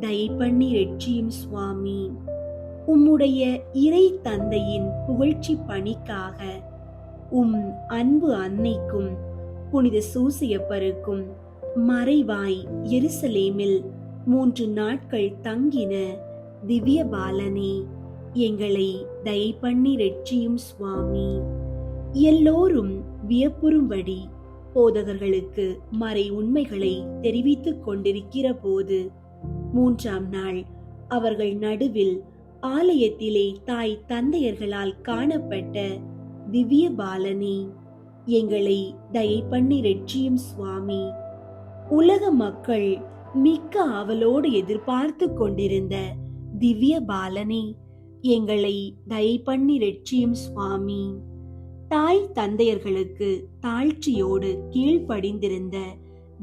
தயை பண்ணி ரட்சியும் சுவாமி. உம்முடைய இறை தந்தையின் புகழ்ச்சி பணிக்காக உம் அன்பு அன்னைக்கும் புனித சூசையப்பருக்கும் மறைவாய் எருசலேமில் 3 நாட்கள் தங்கின திவ்ய பாலனே, எங்களை தயை பண்ணி ரட்சியும் சுவாமி. எல்லோரும் வியப்புறும்படி போதகர்களுக்கு மறை உண்மைகளை தெரிவித்துக் கொண்டிருக்கிற போது 3ஆம் நாள் அவர்கள் நடுவில் ஆலயத்திலே தாய் தந்தையர்களால் காணப்பட்ட திவ்ய பாலனே, எங்களை தயை பண்ணி ரட்சியும் சுவாமி. உலக மக்கள் மிக்க ஆவலோடு எதிர்பார்த்து கொண்டிருந்த திவ்ய பாலனே, எங்களை தயை பண்ணி ரட்சியும் சுவாமி. தாய் தந்தையர்களுக்கு தாழ்ச்சியோடு கீழ்ப்படிந்திருந்த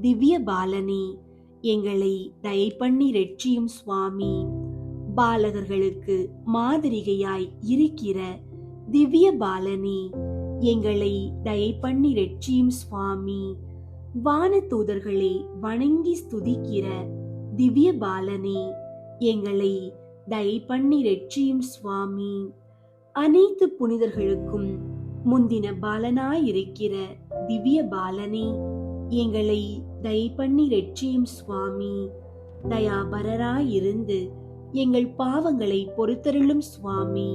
திவ்ய பாலனே, எங்களை தயை பண்ணி ரட்சியும் சுவாமி. பாலகர்களுக்கு மாதிரிகையாய் இருக்கிற திவ்ய பாலனே, எங்களை தயை பண்ணி ரட்சியும் சுவாமி. வானதூதர்களை வணங்கி ஸ்துதிக்கிற திவ்ய பாலனே, எங்களை தயை பண்ணி ரட்சியும் சுவாமி. அனைத்து புனிதர்களுக்கும் முந்தின பாலனாயிருக்கிற திவ்ய பாலனே, எங்களை தயை பண்ணி ரட்சியும் சுவாமி. தயாபரராயிருந்து எங்கள் பாவங்களை பொறுத்தருளும் சுவாமி.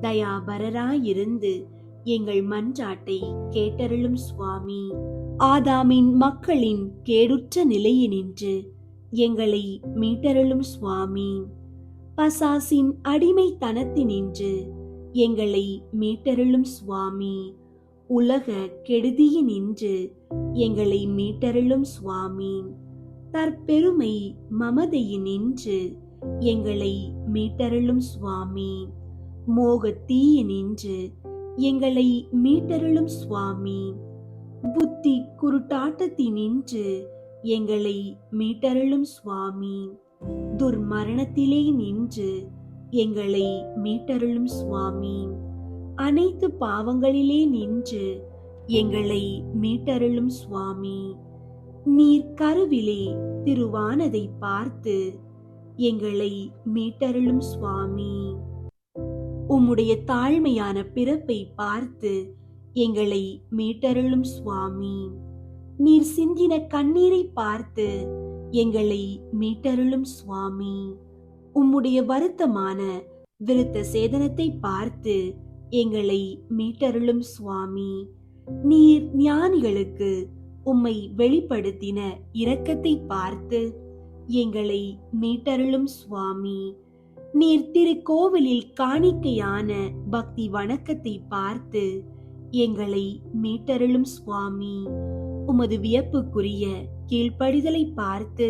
தயாபரராயிருந்து எங்கள் மன்றாட்டை கேட்டருளும் சுவாமி. ஆதாமின் மக்களின் கேடுற்ற நிலையினின்று எங்களை மீட்டருளும் சுவாமி. பசாசின் அடிமைத்தனத்தினின்று எங்களை மீட்டருளும் சுவாமி. உலக கெடுதியினின்று எங்களை மீட்டருளும் சுவாமி. தற்பெருமை மமதையினின்று எங்களை மீட்டருளும் சுவாமி. மோகத்தீயினின்று எங்களை மீட்டருளும் சுவாமி. புத்தி குருட்டாட்டத்தினின்று எங்களை மீட்டருளும் சுவாமி. துர்மரணத்திலே நின்று எங்களை மீட்டருளும் சுவாமி. அனைத்து பாவங்களிலே நின்று எங்களை மீட்டருளும் சுவாமி. நீர் கருவிலே திருவானதை பார்த்து எங்களை மீட்டருளும் சுவாமி. உம்முடைய தாழ்மையான பிறப்பை பார்த்து எங்களை மீட்டருளும் சுவாமி. நீர் சிந்தின கண்ணீரை பார்த்து எங்களை மீட்டருளும் சுவாமி. உம்முடைய வருத்தமான விருத்த சேதனத்தை பார்த்து எங்களை மீட்டருளும் சுவாமி. நீர் ஞானிகளுக்கு உம்மை வெளிப்படுத்தின இரக்கத்தை பார்த்து எங்களை மீட்டருளும் சுவாமி. நீர் திருக்கோவிலில் காணிக்கையான பக்தி வணக்கத்தை பார்த்து எங்களை மீட்டருளும் சுவாமி. உமது வியப்புக்குரிய கீழ்ப்படிதலை பார்த்து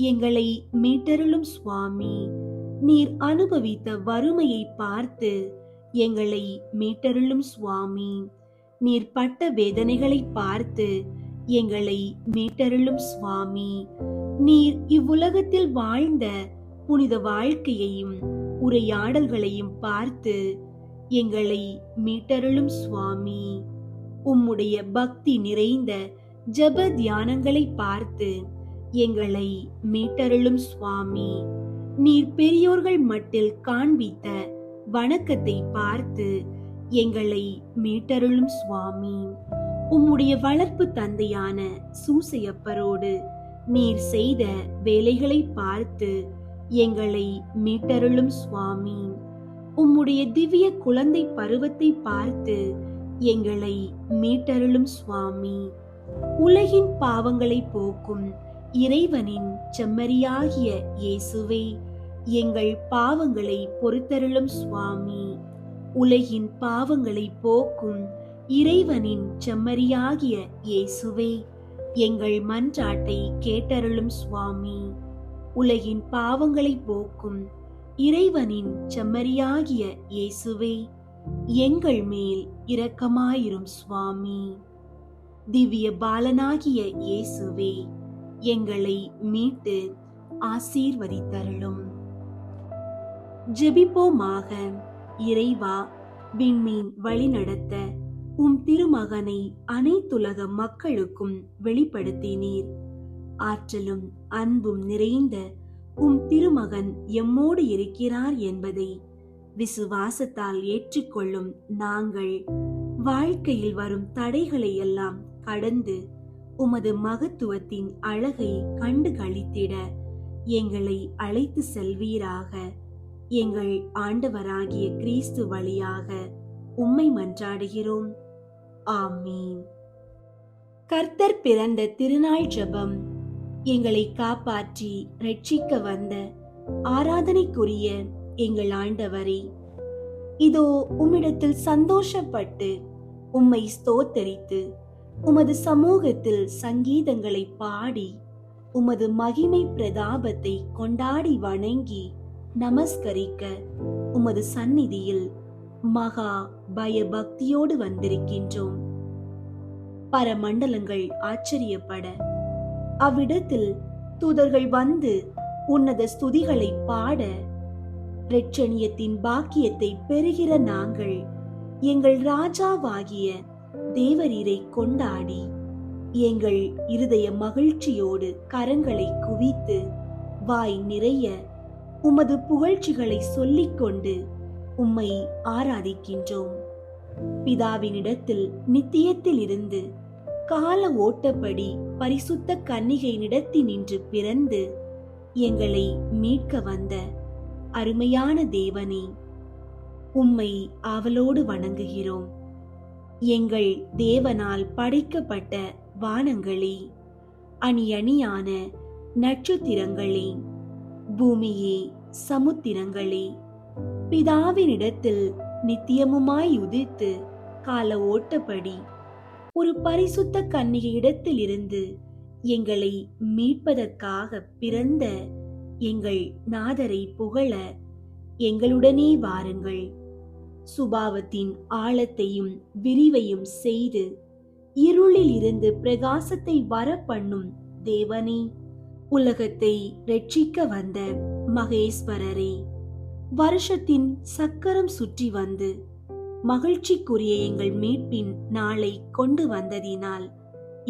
எங்களை மீட்டருளும் சுவாமி. நீர் அனுபவித்த வறுமையை பார்த்து எங்களை மீட்டருளும் சுவாமி. நீர் பட்ட வேதனைகளை பார்த்து எங்களை மீட்டருளும் சுவாமி. நீர் இவ்வுலகத்தில் வாழ்ந்த புனித வாழ்க்கையையும் உரையாடல்களையும் பார்த்து எங்களை மீட்டருளும் சுவாமி. உம்முடைய பக்தி நிறைந்த ஜெப தியானங்களை பார்த்து எங்களை மீட்டருளும் சுவாமி. நீர் பெரியோர்கள் மட்டில் காண்பித்த வணக்கத்தை பார்த்து எங்களை மீட்டருளும் சுவாமி. உம்முடைய வளர்ப்பு தந்தையான சூசையப்பரோடு நீர் செய்த வேலைகளை பார்த்து எங்களை மீட்டருளும் சுவாமி. உம்முடைய திவ்ய குழந்தை பருவத்தை பார்த்து எங்களை மீட்டருளும் சுவாமி. உலகின் பாவங்களை போக்கும் இறைவனின் செம்மறியாகிய இயேசுவே, எங்கள் பாவங்களை பொறுத்தருளும் சுவாமி. உலகின் பாவங்களை போக்கும் இறைவனின் செம்மறியாகிய இயேசுவே, எங்கள் மன்றாட்டை கேட்டருளும் சுவாமி. உலகின் பாவங்களை போக்கும் இறைவனின் செம்மறியாகிய இயேசுவே, எங்கள் மேல் இரக்கமாயிரும் சுவாமி. திவ்ய பாலனாகிய இயேசுவே, எங்களை மீட்டு ஆசீர்வதித்தருளும். ஜெபிப்போமாக. இறைவா, விண்மீன் வழிநடத்த உம் திருமகனை அனைத்துலக மக்களுக்கும் வெளிப்படுத்தினீர். ஆற்றலும் அன்பும் நிறைந்த உம் திருமகன் எம்மோடு இருக்கிறார் என்பதை விசுவாசத்தால் ஏற்றுக்கொள்ளும் நாங்கள் வாழ்க்கையில் வரும் தடைகளை எல்லாம் கடந்து உமது மகத்துவத்தின் அழகை கண்டு களித்திட எங்களை அழைத்து செல்வீராக. எங்கள் ஆண்டவராகிய கிறிஸ்து வழியாக உம்மை மன்றாடுகிறோம். ஆமீன். கர்த்தர் பிறந்த திருநாள் ஜெபம். எங்களை காப்பாற்றி ரட்சிக்க வந்த ஆராதனைக்குரிய எங்கள் ஆண்டவரே, இதோ உம்மிடத்தில் சந்தோஷப்பட்டு உம்மை ஸ்தோத்தரித்து உமது சமூகத்தில் சங்கீதங்களை பாடி உமது மகிமை பிரதாபத்தை கொண்டாடி வணங்கி நமஸ்கரிக்க உமது சந்நிதியில் மகா பயபக்தியோடு வந்திருக்கின்றோம். பரமண்டலங்கள் ஆச்சரியப்பட அவ்விடத்தில் தூதர்கள் வந்து உன்னத ஸ்துதிகளை பாட, இரட்சணியத்தின் பாக்கியத்தை பெறுகிற நாங்கள் எங்கள் ராஜாவாகிய தேவரீரை கொண்டாடி எங்கள் இருதய மகிழ்ச்சியோடு கரங்களை குவித்து வாய் நிறைய உமது புகழ்ச்சிகளை சொல்லிக்கொண்டு உம்மை ஆராதிக்கின்றோம். பிதாவினிடத்தில் நித்தியத்தில் இருந்து கால ஓட்டப்படி பரிசுத்த கன்னிகையினிடத்தினின்று பிறந்து எங்களை மீட்க வந்த அருமையான தேவனே, உம்மை ஆவலோடு வணங்குகிறோம். எங்கள் தேவனால் படைக்கப்பட்ட வானங்களே, அணி அணியான நட்சத்திரங்களே, பூமியே, சமுத்திரங்களே, பிதாவினிடத்தில் நித்தியமுமாய் உதித்து கால ஓட்டப்படி ஒரு பரிசுத்த கன்னிகையிடத்தில் இருந்து எங்களை மீட்பதற்காக பிறந்த எங்கள் நாதரை புகழ எங்களுடனே வாருங்கள். சுபாவத்தின் ஆழத்தையும் விரிவையும் செய்து இருளில் இருந்து பிரகாசத்தை வர பண்ணும் தேவனே, உலகத்தை ரட்சிக்க வந்த மகேஸ்வரரே, வருஷத்தின் சக்கரம் சுற்றி வந்து மகிழ்ச்சிக்குரிய எங்கள் மீட்பின் நாளை கொண்டு வந்ததினால்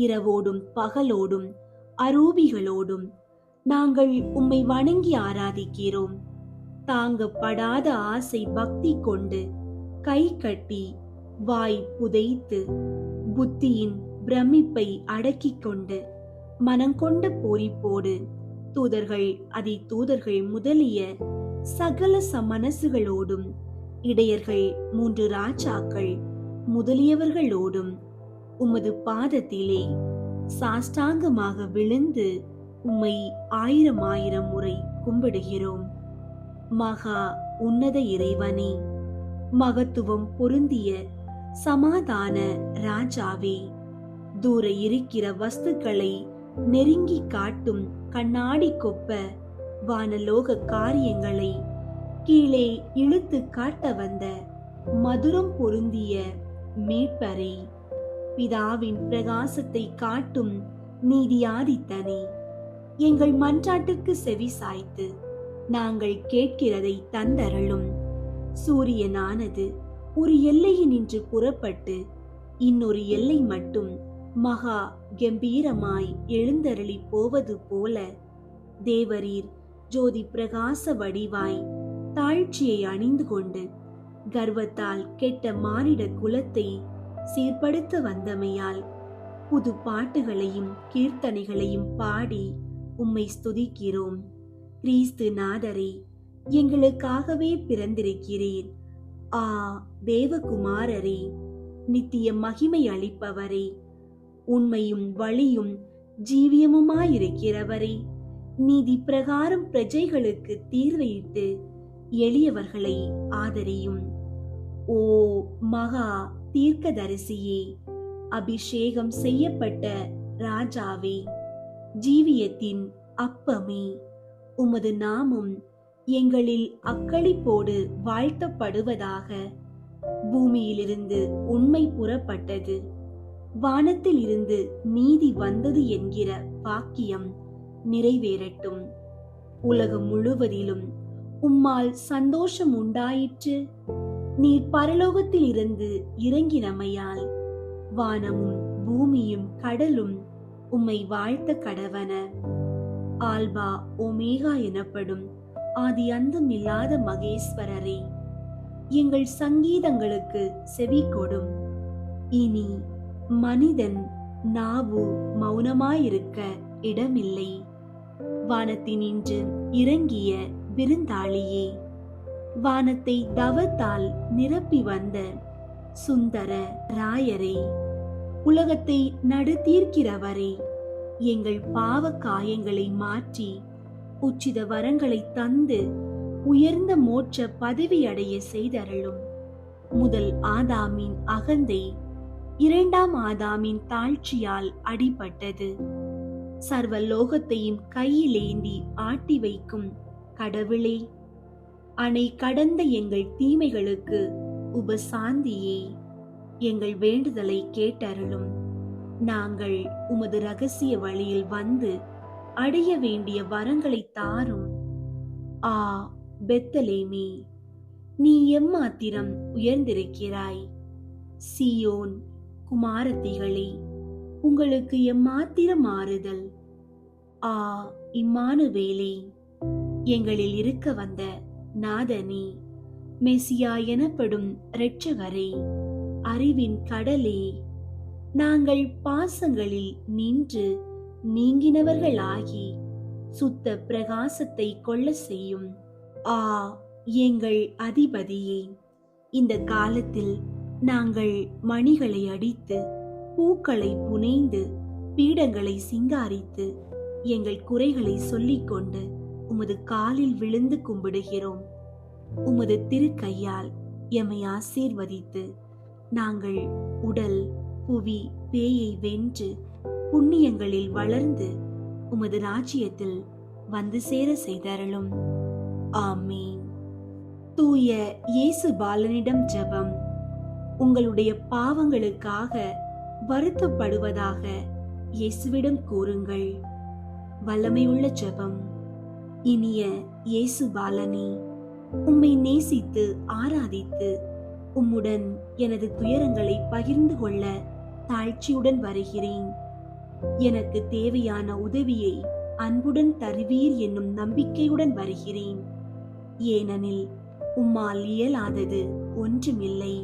இரவோடும் பகலோடும் அரூபிகளோடும் நாங்கள் உம்மை வணங்கி ஆராதிக்கிறோம். தாங்கப்படாத ஆசை பக்தி கொண்டு கை கட்டி வாய் புதைத்து புத்தியின் பிரமிப்பை அடக்கிக் கொண்டு மனங்கொண்ட பூரிப்போடு தூதர்கள் அதி தூதர்கள் முதலிய சகல சமனசுகளோடும் இடையர்கள் 3 ராஜாக்கள் முதலியவர்களோடும் உமது பாதத்திலே சாஷ்டாங்கமாக விழுந்து உம்மை 1000 முறை கும்பிடுகிறோம். மகா உன்னத இறைவனே, மகத்துவம் பொருந்திய சமாதான ராஜாவே, தூர இருக்கிற வஸ்துக்களை நெருங்கி காட்டும் கண்ணாடி கொப்ப வானலோக காரியங்களை கீழே இழுத்து காட்ட வந்த மதுரம் பொருந்திய மீட்பரே, பிதாவின் பிரகாசத்தை காட்டும் நீதியாதித்தனே, எங்கள் மன்றாட்டுக்கு செவி சாய்த்து நாங்கள் கேட்கிறதை தந்தருளும். சூரியனானது ஒரு எல்லையினின்று புறப்பட்டு இன்னொரு எல்லை மட்டும் மகா கம்பீரமாய் எழுந்தருளி போவது போல தேவரீர் ஜோதி பிரகாச வடிவாய் தாழ்ச்சியை அணிந்து கொண்டு கர்வத்தால் கெட்ட மானிட குலத்தை சீர்படுத்த வந்தமையால் புது பாட்டுகளையும் கீர்த்தனைகளையும் பாடி உம்மை ஸ்துதிக்கிறோம். கிறிஸ்து நாதரே, எங்களுக்காகவே பிறந்திருக்கிறீர். ஆ தேவகுமாரரே, நித்திய மகிமை அளிப்பவரே, உண்மையும் வழியும் ஜீவியமுமாயிருக்கிறவரே, நீதி பிரகாரம் பிரஜைகளுக்கு தீர்வையிட்டு எளியவர்களை ஆதரியும். ஓ மகா தீர்க்கதரிசியே, அபிஷேகம் செய்யப்பட்ட ராஜாவே, ஜீவியத்தின் அப்பமே, உமது நாமம் எங்களில் அக்களிப்போடு வாழ்த்தப்படுவதாக. பூமியிலிருந்து உண்மை புறப்பட்டது, வானத்தில் இருந்து நீதி வந்தது என்கிற வாக்கியம் நிறைவேறட்டும். உலகம் முழுவதிலும் உம்மால் சந்தோஷம் உண்டாயிற்று. நீர் பரலோகத்தில் இருந்து இறங்கினமையால் வானமும் பூமியும் கடலும் உம்மை வாழ்த்த கடவன. ஆல்பா ஒமேகா எனப்படும் ஆதி அந்தம் இல்லாத மகேஸ்வரரே, எங்கள் சங்கீதங்களுக்கு செவி கொடும். இனி மனிதன் நாவு மௌனமாயிருக்க இடமில்லை. வானத்தினின்று இறங்கிய விருந்தாளியே, வானத்தை தவத்தால் நிரப்பி வந்த சுந்தர ராயரே, உலகத்தை நடுத்தீர்க்கிறவரே, எங்கள் பாவ காயங்களை மாற்றி உச்சித வரங்களை தந்து உயர்ந்த மோட்ச பதவி அடைய செய்தருளும். முதல் ஆதாமின் அகந்தை 2ஆம் ஆதாமின் தாழ்ச்சியால் அடிபட்டது. சர்வ லோகத்தையும் கையிலேந்தி ஆட்டி வைக்கும் கடவுளே, அணை கடந்த எங்கள் தீமைகளுக்கு உபசாந்தியே, எங்கள் வேண்டுதலை கேட்டருளும். நாங்கள் உமது ரகசிய வழியில் வந்து அடைய வேண்டிய வரங்களை தாரும். ஆ பெத்தலேமே, நீ எம்மாத்திரம் உயர்ந்திருக்கிறாய்! சீயோன் குமாரத்திகளே, உங்களுக்கு எம்மாத்திரம் ஆறுதல்! ஆ இம்மானுவேலே, எங்களில் இருக்க வந்த நாதனே, மெசியா எனப்படும் இரட்சகரே, அறிவின் கடலே, நாங்கள் பாசங்களில் நின்று நீங்கினவர்களாகி சுத்த பிரகாசத்தை கொள்ள செய்யும். ஆ எங்கள் அதிபதியே, இந்த காலத்தில் நாங்கள் மணிகளை அடித்து, பூக்களை புனைந்து, பீடங்களை சிங்காரித்து, எங்கள் குறைகளை சொல்லிக்கொண்டு உமது காலில் விழுந்து கும்பிடுகிறோம். உமது திருக்கையால் எம்மை ஆசீர்வதித்து, நாங்கள் உடல் புவி பேயை வென்று புண்ணியங்களில் வளர்ந்து உமது ராஜ்யத்தில் வந்து சேர செய்தருளும். ஆமீன். தூய இயேசு பாலனிடம் ஜெபம். உங்களுடைய பாவங்களுக்காக வருத்தப்படுவதாக இயேசுவிடம் கூறுங்கள். வல்லமையுள்ள ஜெபம். இனிய இயேசு பாலனே, உம்மை நேசித்து ஆராதித்து உம்முடன் எனது துயரங்களை பகிர்ந்து கொள்ள தாழ்ச்சியுடன் வருகிறேன். எனக்கு தேவையான உதவியை அன்புடன் தருவீர் என்னும் நம்பிக்கையுடன் வருகிறேன். ஏனெனில் உம்மால் இயலாதது ஒன்றுமில்லை.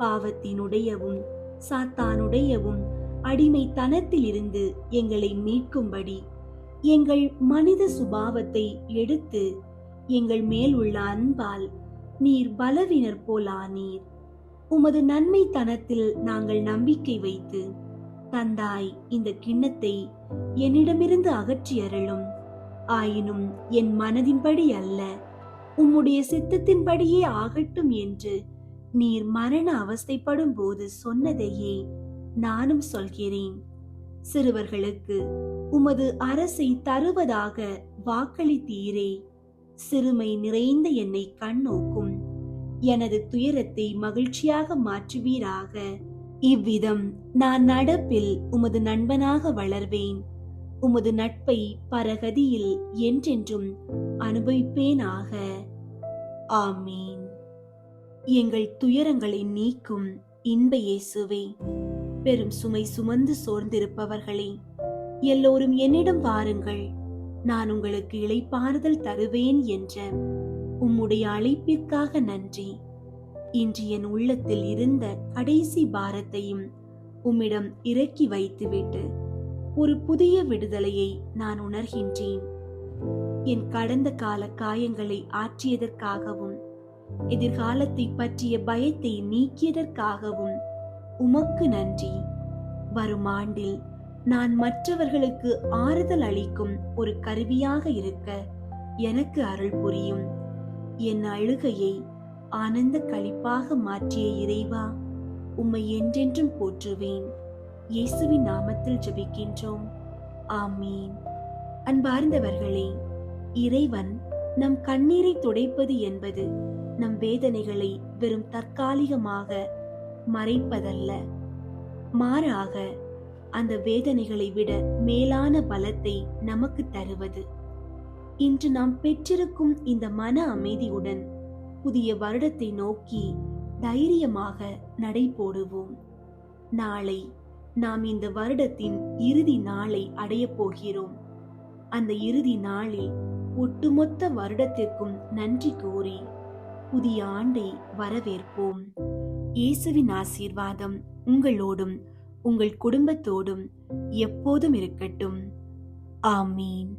பாவத்தினுடையவும் சாத்தானுடையவும் அடிமைத்தனத்திலிருந்து எங்களை மீட்கும்படி எங்கள் மனித சுபாவத்தை எடுத்து எங்கள் மேல் உள்ள அன்பால் நீர் பலவீனர் போலானீர். உமது நன்மைத்தனத்தில் நாங்கள் நம்பிக்கை வைத்து, தந்தாய், இந்த கிண்ணத்தை என்னிடமிருந்து அகற்றி அருளும். ஆயினும் என் மனதின்படி அல்ல, உம்முடைய சித்தத்தின்படியே ஆகட்டும் என்று நீர் மரண அவஸ்தைப்படும் போது சொன்னதையே நானும் சொல்கிறேன். சிறுவர்களுக்கு உமது அரசை தருவதாக வாக்களித்தீரே. சிறுமை நிறைந்த என்னை கண்ணோக்கும். எனது துயரத்தை மகிழ்ச்சியாக மாற்றுவீராக. இவ்விதம் நான் நடப்பில் உமது நண்பனாக வளர்வேன். உமது நட்பை பரகதியில் என்றென்றும் அனுபவிப்பேனாக. ஆமீன். எங்கள் துயரங்களை நீக்கும் இன்ப இயேசுவே, பெரும் சுமை சுமந்து சோர்ந்திருப்பவர்களே, எல்லோரும் என்னிடம் வாருங்கள், நான் உங்களுக்கு இளைப்பாறுதல் தருவேன் என்ற உம்முடைய அழைப்பிற்காக நன்றி. இன்று என் உள்ளத்தில் இருந்த கடைசி பாரத்தையும் உம்மிடம் இறக்கி வைத்துவிட்டு ஒரு புதிய விடுதலையை நான் உணர்கின்றேன். என் கடந்த கால காயங்களை ஆற்றியதற்காகவும் எதிர்காலத்தை பற்றிய பயத்தை நீக்கியதற்காகவும் உமக்கு நன்றி. வரும் ஆண்டில் நான் மற்றவர்களுக்கு ஆறுதல் அளிக்கும் ஒரு கருவியாக இருக்க எனக்கு அருள் புரியும். என் அழுகையை ஆனந்த களிப்பாக மாற்றிய இறைவா, உம்மை என்றென்றும் போற்றுவேன். இயேசுவின் நாமத்தில் ஜெபிக்கின்றோம். ஆமீன். அன்பார்ந்தவர்களே, இறைவன் நம் கண்ணீரை துடைப்பது என்பது நம் வேதனைகளை வெறும் தற்காலிகமாக மறைப்பதல்ல, மாறாக அந்த வேதனைகளை விட மேலான பலத்தை நமக்கு தருவது. இன்று நாம் பெற்றிருக்கும் இந்த மன அமைதியுடன் புதிய வருடத்தை நோக்கி தைரியமாக நடை போடுவோம். நாளை நாம் இந்த வருடத்தின் இறுதி நாளை அடைய போகிறோம். அந்த இறுதி நாளில் ஒட்டுமொத்த வருடத்திற்கும் நன்றி கூறி புதிய ஆண்டை வரவேற்போம். இயேசுவின் ஆசீர்வாதம் உங்களோடும் உங்கள் குடும்பத்தோடும் எப்போதும் இருக்கட்டும். ஆமீன்.